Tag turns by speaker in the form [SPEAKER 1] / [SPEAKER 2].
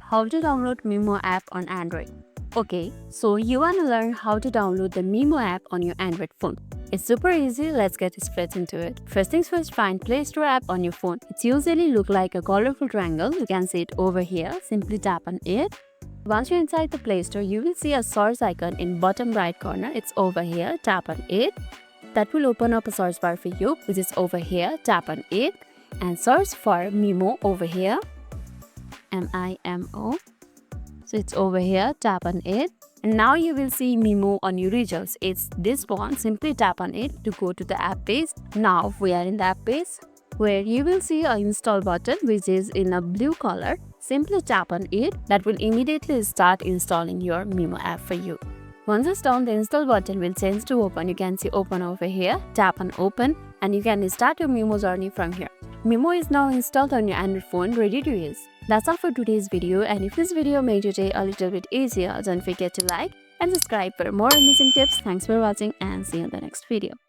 [SPEAKER 1] how to download Mimo app on Android. Okay, so you want to learn how to download the Mimo app on your Android phone. It's super easy, let's get straight into it. First things first, find Play Store app on your phone. It's usually look like a colorful triangle. You can see it over here. Simply tap on it. Once you're inside the Play Store, you will see a search icon in bottom right corner. It's over here. Tap on it. That will open up a search bar for you, which is over here. Tap on it and search for Mimo over here. Mimo. So it's over here. Tap on it. And now you will see Mimo on your results. It's this one. Simply tap on it to go to the app page. Now we are in the app page where you will see an install button which is in a blue color. Simply tap on it. That will immediately start installing your Mimo app for you. Once it's done, the install button will change to open. You can see open over here. Tap on open and you can start your Mimo journey from here. Mimo is now installed on your Android phone, ready to use. That's all for today's video, and if this video made your day a little bit easier, don't forget to like and subscribe for more amazing tips. Thanks for watching and see you in the next video.